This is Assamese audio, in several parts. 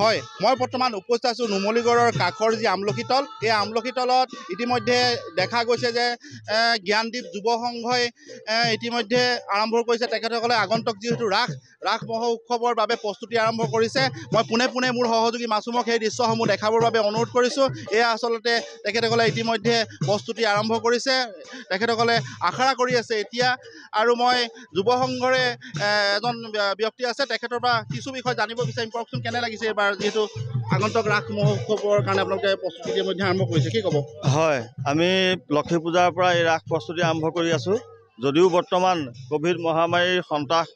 হয়, মই বৰ্তমান উপস্থিত আছোঁ নুমলীগড়ৰ কাষৰ যি আমলখিতল, এই আমলখিতলত ইতিমধ্যে দেখা গৈছে যে জ্ঞানদীপ যুৱ সংঘই ইতিমধ্যে আৰম্ভ কৰিছে। তেখেতসকলে আগন্তুক যিহেতু ৰাস মহোৎসৱৰ বাবে প্ৰস্তুতি আৰম্ভ কৰিছে। মই পোনে পোনে মোৰ সহযোগী মাছুমক সেই দৃশ্যসমূহ দেখাবৰ বাবে অনুৰোধ কৰিছোঁ। এয়া আচলতে তেখেতসকলে ইতিমধ্যে প্ৰস্তুতি আৰম্ভ কৰিছে। তেখেতসকলে আখৰা কৰি আছে এতিয়া। আৰু মই যুৱ সংঘৰে এজন ব্যক্তি আছে, তেখেতৰ পৰা কিছু বিষয় জানিব বিচাৰিম। কওকচোন, কেনে লাগিছে এইবাৰ যিহেতু আগন্তুক ৰাস মহোৎসৱৰ কাৰণে আপোনালোকে প্ৰস্তুতি ইতিমধ্যে আৰম্ভ কৰিছে, কি ক'ব? হয়, আমি লক্ষী পূজাৰ পৰা এই ৰাস প্ৰস্তুতি আৰম্ভ কৰি আছোঁ। যদিও বৰ্তমান ক'ভিড মহামাৰীৰ সন্ত্ৰাস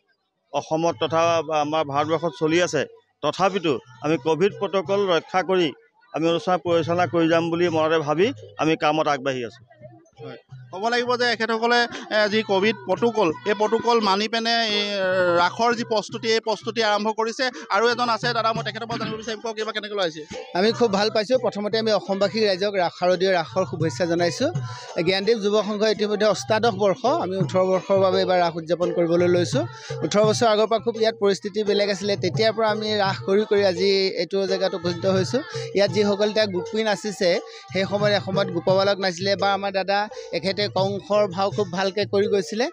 অসমত তথা আমাৰ ভাৰতবৰ্ষত চলি আছে, তথাপিতো আমি ক'ভিড প্ৰট'কল ৰক্ষা কৰি আমি অনুষ্ঠান পৰিচালনা কৰি যাম বুলি মনতে ভাবি আমি কামত আগবাঢ়ি আছোঁ। হয়, ক'ব লাগিব যে এখেতসকলে যি ক'ভিড প্ৰট'কল, এই প্ৰট'কল মানি পিনে এই ৰাসৰ যি প্ৰস্তুতি, এই প্ৰস্তুতি আৰম্ভ কৰিছে। আৰু এজন আছে দাদা, মই তেখেতৰ পৰা জানিব বিচাৰিম, কওক এইবাৰ কেনেকৈ আহিছে? আমি খুব ভাল পাইছোঁ। প্ৰথমতে আমি অসমবাসী ৰাইজক শাৰদীয় ৰাসৰ শুভেচ্ছা জনাইছোঁ। জ্ঞানদীপ যুৱ সংঘই ইতিমধ্যে অষ্টাদশ বৰ্ষ, আমি 18 বৰ্ষৰ বাবে এইবাৰ ৰাস উদযাপন কৰিবলৈ লৈছোঁ। 18 বছৰ আগৰ পৰা খুব ইয়াত পৰিস্থিতি বেলেগ আছিলে, তেতিয়াৰ পৰা আমি ৰাস কৰি আজি এইটো জেগাত উপস্থিত হৈছোঁ। ইয়াত যিসকল এতিয়া গোপী নাচিছে, সেই এসময়ত গোপবালক নাচিলে, বা আমাৰ দাদা এখেতে কংসৰ ভাও খুব ভালকৈ কৰি গৈছিলে।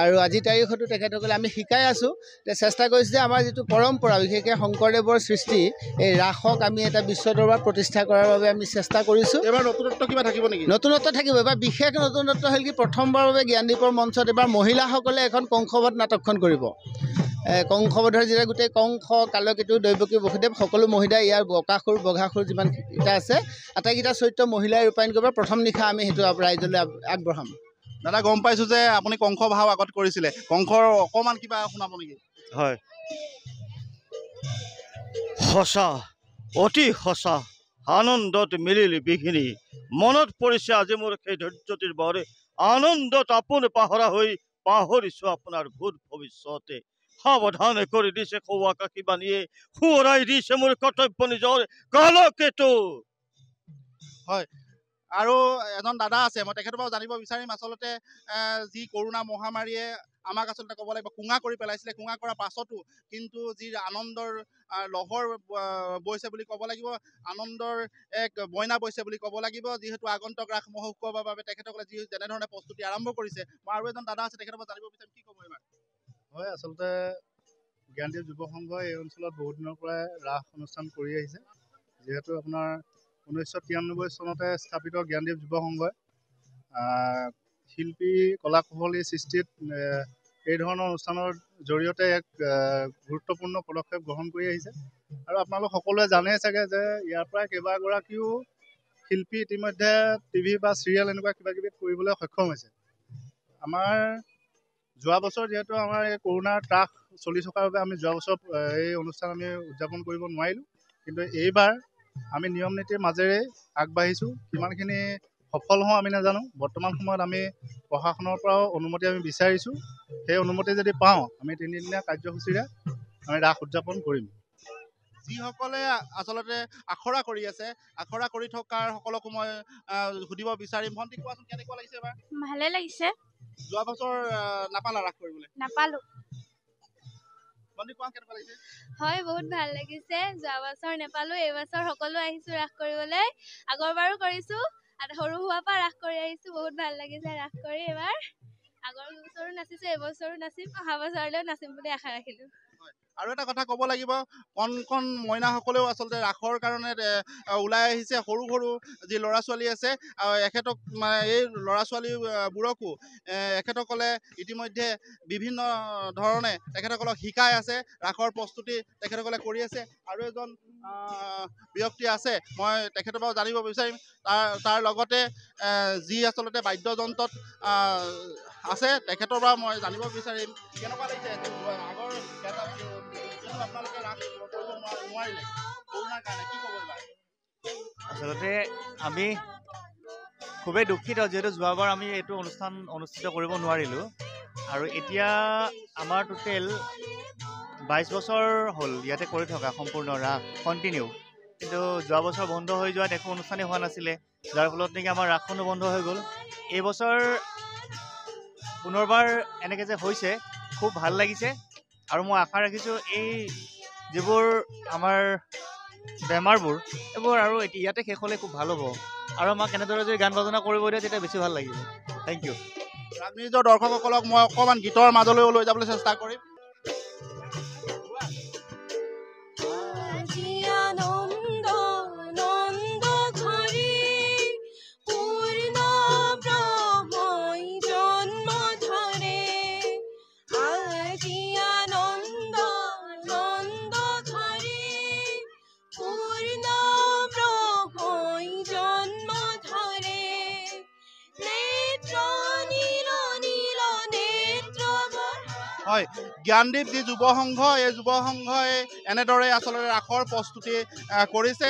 আৰু আজিৰ তাৰিখতো তেখেতসকলে আমি শিকাই আছোঁ, চেষ্টা কৰিছোঁ যে আমাৰ যিটো পৰম্পৰা, বিশেষকৈ শংকৰদেৱৰ সৃষ্টি এই ৰাসক আমি এটা বিশ্ব দৰবাৰত প্ৰতিষ্ঠা কৰাৰ বাবে আমি চেষ্টা কৰিছোঁ। এইবাৰ নতুনত্ব কিবা থাকিব নেকি? নতুনত্ব থাকিব। এইবাৰ বিশেষ নতুনত্ব হ'ল কি, প্ৰথমবাৰৰ বাবে জ্ঞানদীপৰ মঞ্চত এইবাৰ মহিলাসকলে এখন কংসবধ নাটকখন কৰিব। কংসবধৰ যেতিয়া গোটেই কংস, কালকেতু, দৈৱকী, বসুদেৱ সকলো মহিলাই, ইয়াৰ বকাসুৰ বঘাসুৰ যিমানকেইটা আছে, আটাইকেইটা চৰিত্ৰ মহিলাই ৰূপায়ণ কৰিব। প্ৰথম নিশা আমি সেইটো ৰাইজলৈ আগবঢ়াম। দাদা, গম পাইছোঁ যে আপুনি কংস ভাও আগত কৰিছিলে, কংসৰ অকণমান কিবা শুনাব নেকি? হয়, সঁচা, অতি সঁচা, আনন্দত মিলিল বিঘিনি, মনত পৰিছে আজি মোৰ সেই ধৈৰ্যটিৰ বৰে, আনন্দত আপোন পাহৰা হৈ পাহৰিছোঁ আপোনাৰ ভূত ভৱিষ্যতে, সাৱধানে কৰি দিছে সৌ আকাশী বাণীয়ে, সোঁৱৰাই দিছে মোৰ কৰ্তব্য নিজৰ কালকেতু। হয়, আৰু এজন দাদা আছে, মই তেখেতৰ পৰা জানিব বিচাৰিম, আচলতে যি কৰোণা মহামাৰীয়ে আমাক আচলতে ক'ব লাগিব কোঙা কৰি পেলাইছিলে, কোঙা কৰাৰ পাছতো কিন্তু যি আনন্দৰ লহৰ বৈছে বুলি ক'ব লাগিব, আনন্দৰ এক বইনা বৈছে বুলি ক'ব লাগিব। যিহেতু আগন্তুক ৰাস মহোৎসৱৰ বাবে তেখেতসকলে যেনেধৰণে প্ৰস্তুতি আৰম্ভ কৰিছে, মই আৰু এজন দাদা আছে, তেখেতৰ পৰা জানিব বিচাৰিম, কি ক'ব এইবাৰ? হয়, আচলতে জ্ঞানদীপ যুৱ সংঘই এই অঞ্চলত বহুত দিনৰ পৰাই ৰাস অনুষ্ঠান কৰি আহিছে। যিহেতু আপোনাৰ 1993 চনতে স্থাপিত জ্ঞানদীপ যুৱ সংঘই শিল্পী কলা কুশলী সৃষ্টিত এই ধৰণৰ অনুষ্ঠানৰ জৰিয়তে এক গুৰুত্বপূৰ্ণ পদক্ষেপ গ্ৰহণ কৰি আহিছে। আৰু আপোনালোক সকলোৱে জানেই চাগে যে ইয়াৰ পৰাই কেইবাগৰাকীও শিল্পী ইতিমধ্যে টিভি বা চিৰিয়েল এনেকুৱা কিবাকিবি কৰিবলৈ সক্ষম হৈছে। আমাৰ যোৱা বছৰ যিহেতু আমাৰ এই কৰোণাৰ ত্ৰাস চলি থকাৰ বাবে আমি যোৱা বছৰ এই অনুষ্ঠান আমি উদযাপন কৰিব নোৱাৰিলোঁ, কিন্তু এইবাৰ আমি নিয়ম নীতিৰ মাজেৰে আগবাঢ়িছোঁ। কিমানখিনি সফল হওঁ আমি নাজানো। বৰ্তমান সময়ত আমি প্ৰশাসনৰ পৰাও অনুমতি আমি বিচাৰিছোঁ। সেই অনুমতি যদি পাওঁ, আমি 3 দিনীয়া কাৰ্যসূচীৰে আমি ৰাস উদযাপন কৰিম। যিসকলে আচলতে আখৰা কৰি আছে, আখৰা কৰি থকাৰ সকলকো মই সুধিব বিচাৰিম। ভণ্টি, কোৱাচোন কেনেকুৱা লাগিছে এবাৰ? ভালে লাগিছে। যোৱা বছৰ নাপালা ৰাস কৰিবলৈ? নাপালোঁ। ভণ্টি, কোৱা কেনেকুৱা লাগিছে? হয়, বহুত ভাল লাগিছে। যোৱা বছৰ নাপালোঁ, এইবছৰ সকলো আহিছোঁ ৰাস কৰিবলৈ। আগৰবাৰো কৰিছোঁ, সৰু হোৱাৰ পৰা ৰাস কৰি আহিছোঁ। বহুত ভাল লাগিছে ৰাস কৰি এইবাৰ। আগৰ বছৰো নাচিছোঁ, এইবছৰো নাচিম, অহা বছৰলৈও নাচিম বুলি আশা ৰাখিলোঁ। আৰু এটা কথা ক'ব লাগিব, কণ মইনাসকলেও আচলতে ৰাসৰ কাৰণে ওলাই আহিছে। সৰু সৰু যি ল'ৰা ছোৱালী আছে, এখেতক এই ল'ৰা ছোৱালীবোৰকো এখেতসকলে ইতিমধ্যে বিভিন্ন ধৰণে তেখেতসকলক শিকাই আছে। ৰাসৰ প্ৰস্তুতি তেখেতসকলে কৰি আছে। আৰু এজন ব্যক্তি আছে, মই তেখেতৰ পৰা জানিব বিচাৰিম, তাৰ লগতে যি আচলতে বাদ্যযন্ত্ৰত আছে, তেখেতৰ পৰা মই জানিব বিচাৰিম কেনেকুৱা লাগিছে। আগৰ আপোনালোকে ৰাস কৰিব নোৱাৰিলে কৰোণাৰ কাৰণে, কি ক'ব এইবাৰ? আচলতে আমি খুবেই দুখিত, যিহেতু যোৱাবাৰ আমি এইটো অনুষ্ঠান অনুষ্ঠিত কৰিব নোৱাৰিলোঁ। আৰু এতিয়া আমাৰ টোটেল 22 বছৰ হ'ল ইয়াতে কৰি থকা সম্পূৰ্ণ ৰাস কণ্টিনিউ। কিন্তু যোৱা বছৰ বন্ধ হৈ যোৱাত একো অনুষ্ঠানেই হোৱা নাছিলে, যাৰ ফলত নেকি আমাৰ ৰাসখনো বন্ধ হৈ গ'ল। এইবছৰ পুনৰবাৰ এনেকৈ যে হৈছে, খুব ভাল লাগিছে। আৰু মই আশা ৰাখিছোঁ এই যিবোৰ আমাৰ বেমাৰবোৰ এইবোৰ আৰু ইয়াতে শেষ হ'লে খুব ভাল হ'ব আৰু আমাক এনেদৰে যদি গান বাজনা কৰিব দিয়ে তেতিয়া বেছি ভাল লাগিব থেংক ইউ ৰাজনিউজৰ দৰ্শকসকলক মই অকণমান গীতৰ মাজলৈ লৈ যাবলৈ চেষ্টা কৰিম হয় জ্ঞানদীপ যি যুৱ সংঘ এই যুৱ সংঘই এনেদৰে আচলতে ৰাসৰ প্ৰস্তুতি কৰিছে